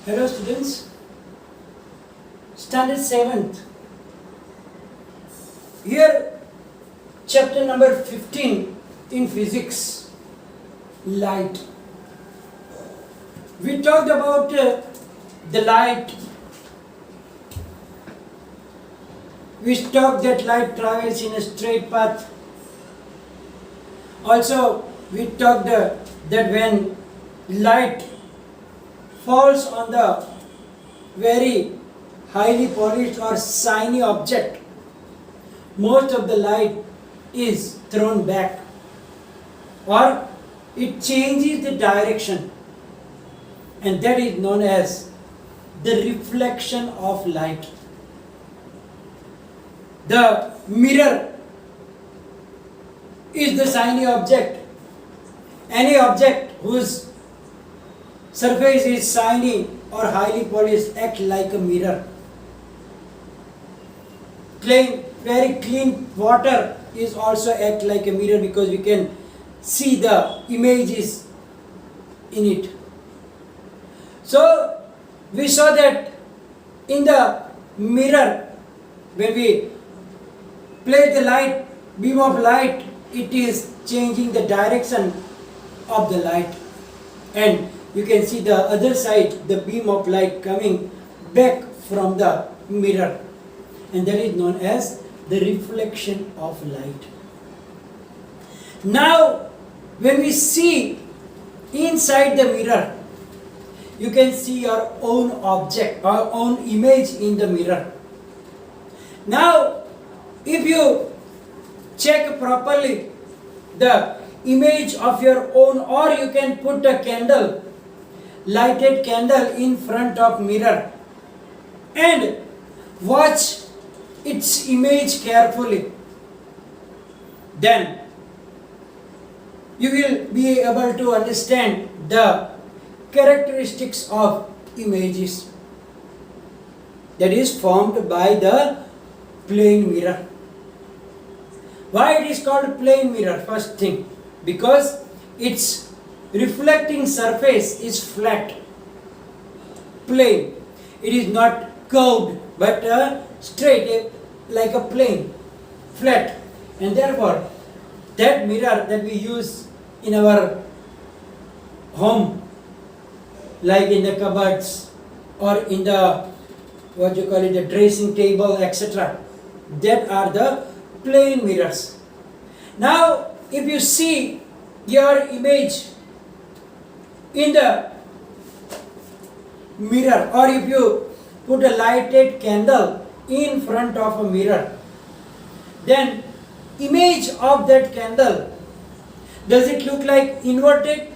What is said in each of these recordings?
Hello students, standard 7th. Here chapter number 15 in physics, light. We talked about the light. We talked that light travels in a straight path. Also we talked that when light falls on the very highly polished or shiny object, most of the light is thrown back or it changes the direction, and that is known as the reflection of light. The mirror is the shiny object. Any object whose surface is shiny or highly polished act like a mirror. Very clean water is also act like a mirror because we can see the images in it. So we saw that in the mirror, when we play the beam of light, it is changing the direction of the light, and you can see the other side, the beam of light coming back from the mirror, and that is known as the reflection of light. Now when we see inside the mirror, you can see your own object or own image in the mirror. Now if you check properly the image of your own, or you can put a candle, lighted candle in front of mirror and watch its image carefully, then you will be able to understand the characteristics of images that is formed by the plane mirror. Why it is called plane mirror? First thing, because its reflecting surface is flat, plane. It is not curved but straight like a plane, flat, and therefore that mirror that we use in our home, like in the cupboards or in the the dressing table, etc., that are the plane mirrors. Now if you see your image in the mirror, or if you put a lighted candle in front of a mirror, then image of that candle, does it look like inverted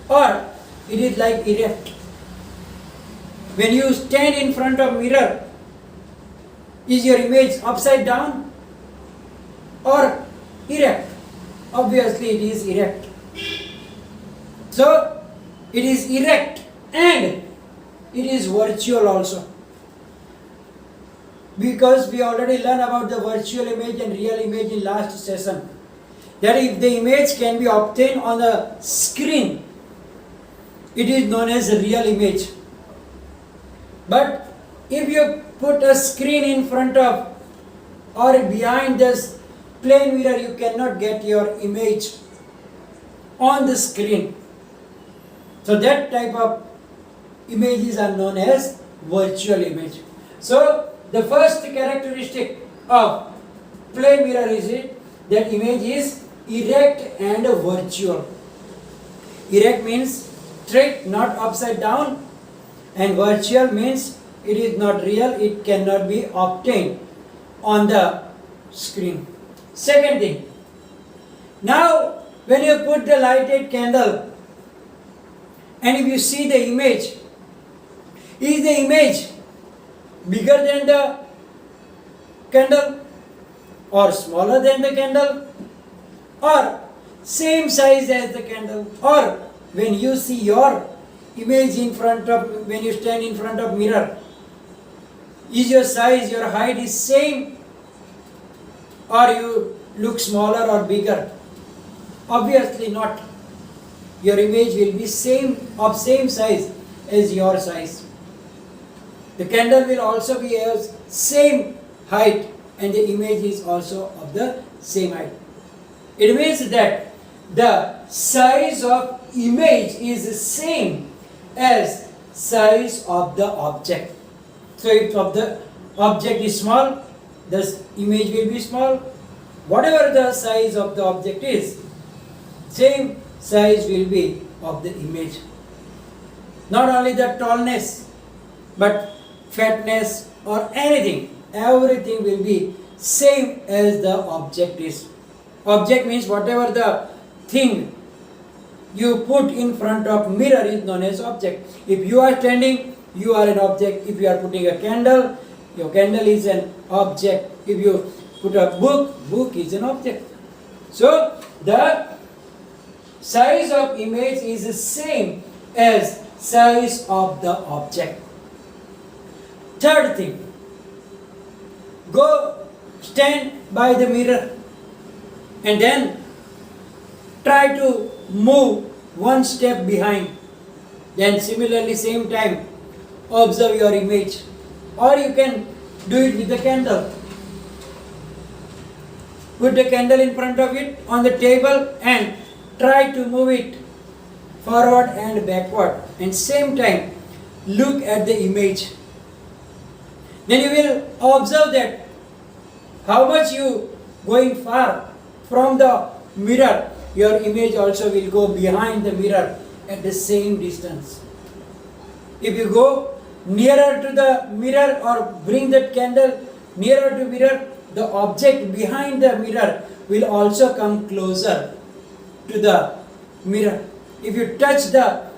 or it is like erect? When you stand in front of mirror, is your image upside down or erect? Obviously it is erect. So it is erect and it is virtual also, because we already learned about the virtual image and real image in last session, that if the image can be obtained on the screen, it is known as a real image. But if you put a screen in front of or behind this plane mirror, you cannot get your image on the screen. So that type of images are known as virtual image. So the first characteristic of plane mirror is that image is erect and virtual. Erect means straight, not upside down, and virtual means it is not real, it cannot be obtained on the screen. Second thing, now when you put the lighted candle and if you see the image, is the image bigger than the candle or smaller than the candle or same size as the candle? Or when you see your image when you stand in front of mirror, is your size, your height is same, or you look smaller or bigger? Obviously not. Your image will be of same size as your size. The candle will also be of same height and the image is also of the same height. It means that the size of image is the same as size of the object. So if of the object is small, the image will be small. Whatever the size of the object is, same size will be of the image. Not only the tallness, but fatness or anything, everything will be same as the object is. Object means whatever the thing you put in front of mirror is known as object. If you are standing, you are an object. If you are putting a candle, your candle is an object. If you put a book, book is an object. So the size of image is the same as size of the object. Third thing, go stand by the mirror and then try to move one step behind. Then similarly same time observe your image, or you can do it with the candle. Put the candle in front of it on the table and try to move it forward and backward, and same time look at the image. Then you will observe that how much you going far from the mirror, your image also will go behind the mirror at the same distance. If you go nearer to the mirror or bring that candle nearer to mirror, the object behind the mirror will also come closer to the mirror. If you touch the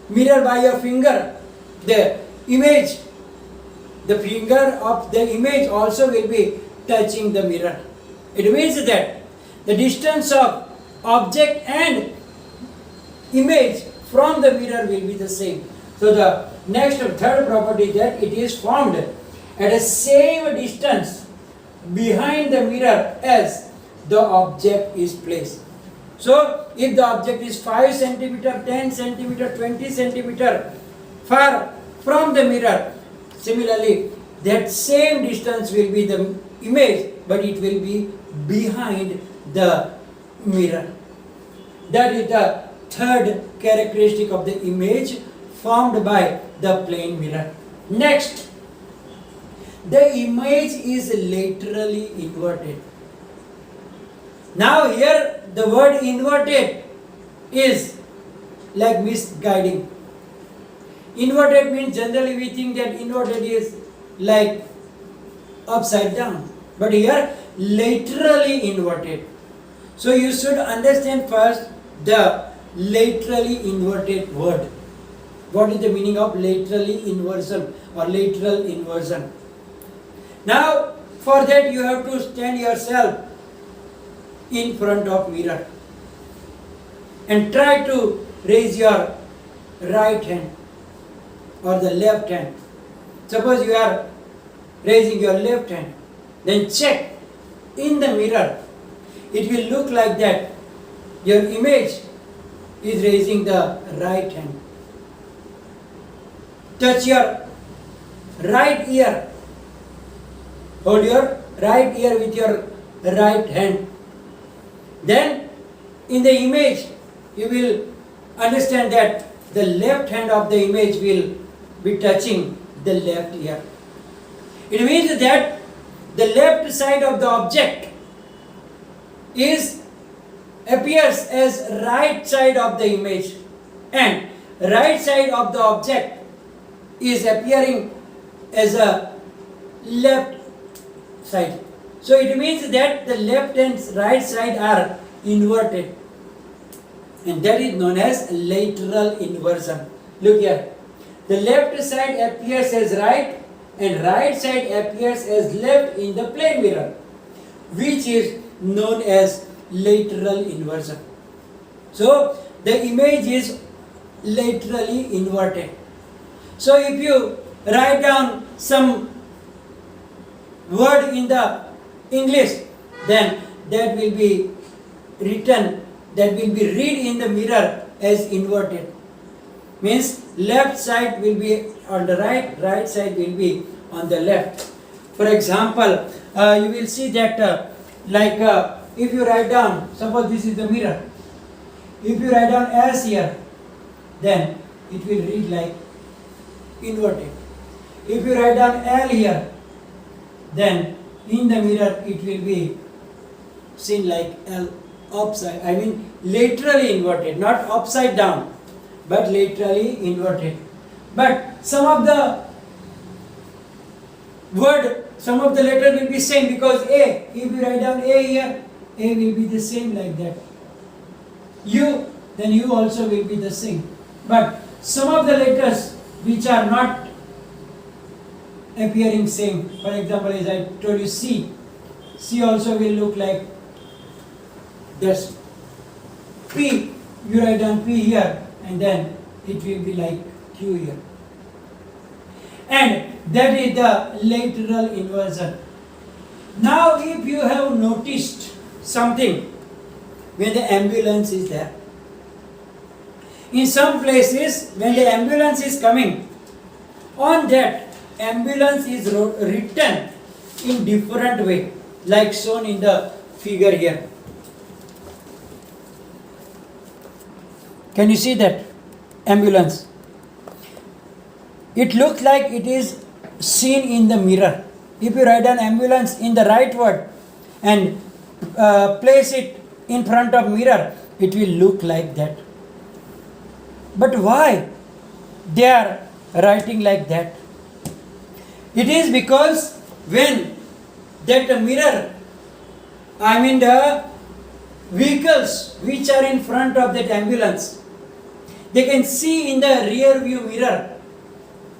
mirror by your finger, the image, the finger of the image also will be touching the mirror. It means that the distance of object and image from the mirror will be the same. So the next or third property is that it is formed at the same distance behind the mirror as the object is placed. So if the object is 5 cm, 10 cm, 20 cm far from the mirror, similarly that same distance will be the image, but it will be behind the mirror. That is the third characteristic of the image formed by the plane mirror. Next, the image is laterally inverted. Now here the word inverted is like misguiding. Inverted means generally we think that inverted is like upside down, but here laterally inverted. So you should understand first the laterally inverted word. What is the meaning of laterally inversion or lateral inversion? Now for that you have to stand yourself in front of mirror and try to raise your right hand or the left hand. Suppose you are raising your left hand, then check in the mirror. It will look like that your image is raising the right hand. Touch your right ear. Hold your right ear with your right hand. Then in the image you will understand that the left hand of the image will be touching the left ear. It means that the left side of the object appears as right side of the image, and right side of the object is appearing as a left side. So it means that the left and right side are inverted, and that is known as lateral inversion. Look here. The left side appears as right and right side appears as left in the plane mirror, which is known as lateral inversion. So the image is laterally inverted. So if you write down some word in the English, then that will be written, that will be read in the mirror as inverted. Means left side will be on the right, right side will be on the left. For example, you will see that if you write down, suppose this is the mirror. If you write down S here, then it will read like inverted. If you write down L here, then in the mirror it will be seen like L upside, laterally inverted, not upside down, but laterally inverted. But some of the letter will be same, because A, if you write down A here, A will be the same like that. U, then U also will be the same. But some of the letters which are not appearing same, for example, as I told you, C also will look like this. P, you write down P here, and then it will be like Q here. And that is the lateral inversion. Now if you have noticed something, when the ambulance is there, in some places when the ambulance is coming, on that ambulance is written in different way, like shown in the figure here. Can you see that ambulance? It looks like it is seen in the mirror. If you write an ambulance in the right word and place it in front of mirror, it will look like that. But why they are writing like that? It is because when that mirror, the vehicles which are in front of that ambulance, they can see in the rear view mirror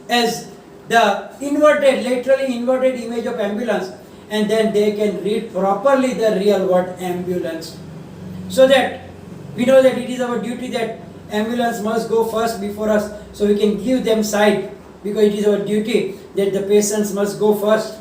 as the laterally inverted image of ambulance, and then they can read properly the real word ambulance. So that we know that it is our duty that ambulance must go first before us, so we can give them side, because it is our duty that the patients must go first.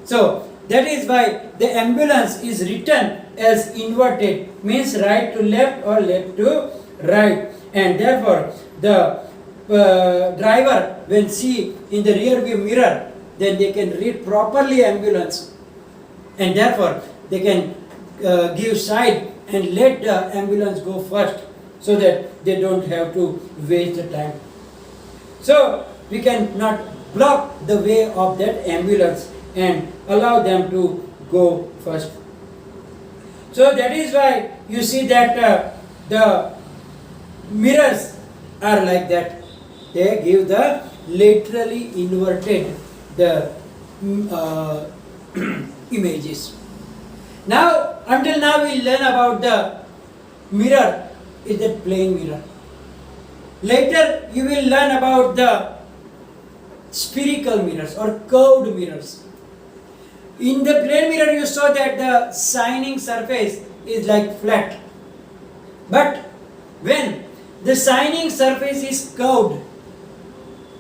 So that is why the ambulance is written as inverted, means right to left or left to right, and therefore the driver when see in the rear view mirror, then they can read properly ambulance, and therefore they can give side and let the ambulance go first, so that they don't have to waste the time. So we can not block the way of that ambulance and allow them to go first. So that is why you see that the mirrors are like that. They give the laterally inverted images. Now, until now we learn about the mirror, is that plane mirror. Later you will learn about the spherical mirrors or curved mirrors. In the plane mirror you saw that the shining surface is like flat. But when the shining surface is curved,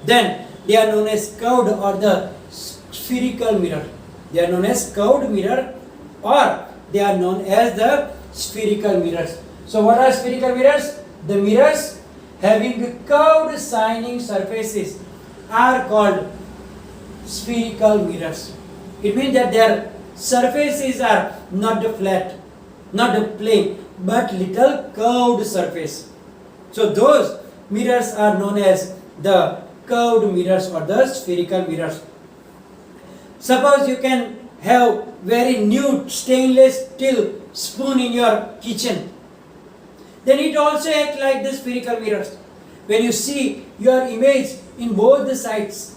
then they are known as curved or the spherical mirror. They are known as curved mirror, or they are known as the spherical mirrors. So what are spherical mirrors? The mirrors having curved shining surfaces are called spherical mirrors. It means that their surfaces are not the flat, not the plane, but little curved surface. So those mirrors are known as the curved mirrors or the spherical mirrors. Suppose you can have very new stainless steel spoon in your kitchen, then it also acts like the spherical mirrors. When you see your image in both the sides,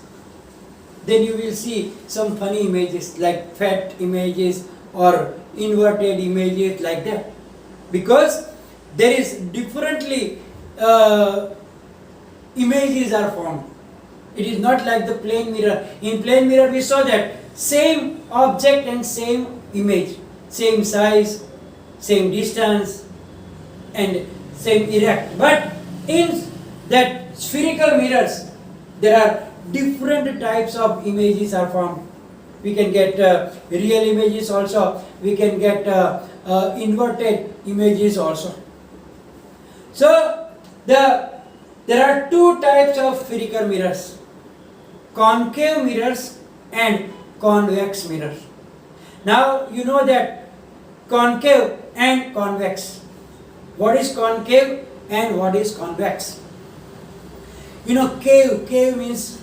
then you will see some funny images like fat images or inverted images like that, because there is differently images are formed. It is not like the plane mirror. In plane mirror we saw that same object and same image, same size, same distance and same erect. But in that spherical mirrors, there are different types of images are formed. We can get real images also. We can get inverted images also. So the there are two types of spherical mirrors, concave mirrors and convex mirrors. Now you know that concave and convex. What is concave and what is convex? You know, cave means,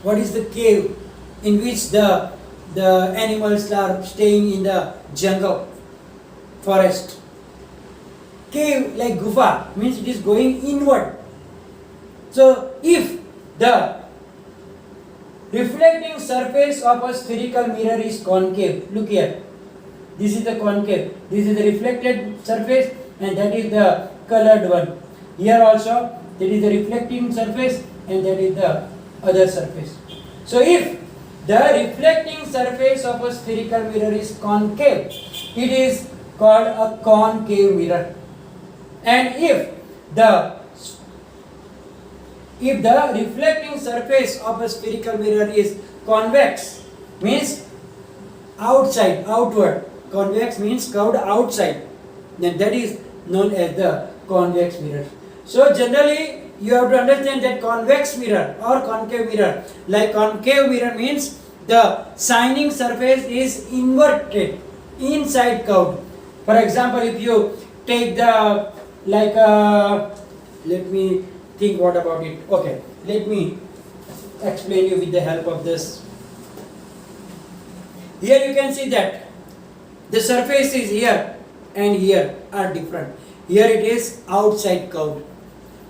what is the cave? In which the animals are staying in the jungle, forest. Cave, like gufa, means it is going inward. So if the reflecting surface of a spherical mirror is concave, look here, this is the concave, this is the reflected surface, and that is the colored one. Here also, that is the reflecting surface, and that is the other surface. So if the reflecting surface of a spherical mirror is concave, it is called a concave mirror. And if the reflecting surface of a spherical mirror is convex, means outside, outward, convex means curved outside, then that is known as the convex mirror. So generally you have to understand that convex mirror or concave mirror, like concave mirror means the shining surface is inverted, inside curved. For example, if you take the, like let me think what about it. Okay, let me explain you with the help of this. Here you can see that the surfaces here and here are different. Here it is outside curved,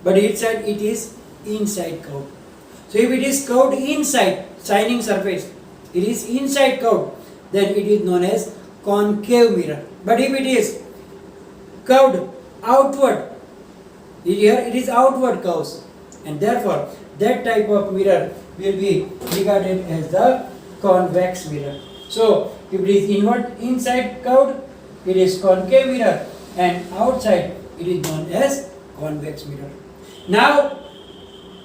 but inside it is inside curved. So if it is curved inside, shining surface, it is inside curved, then it is known as concave mirror. But if it is curved outward, here it is outward curves, and therefore that type of mirror will be regarded as the convex mirror. So if it is inward, inside curved, it is concave mirror, and outside it is known as convex mirror. Now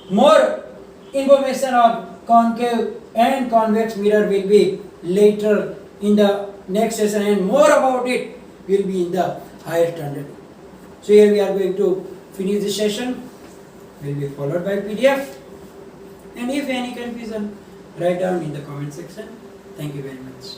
more information of concave and convex mirror will be later in the next session, and more about it will be in the higher standard. So here we are going to finish this session, will be followed by PDF, and if any confusion, write down in the comment section. Thank you very much.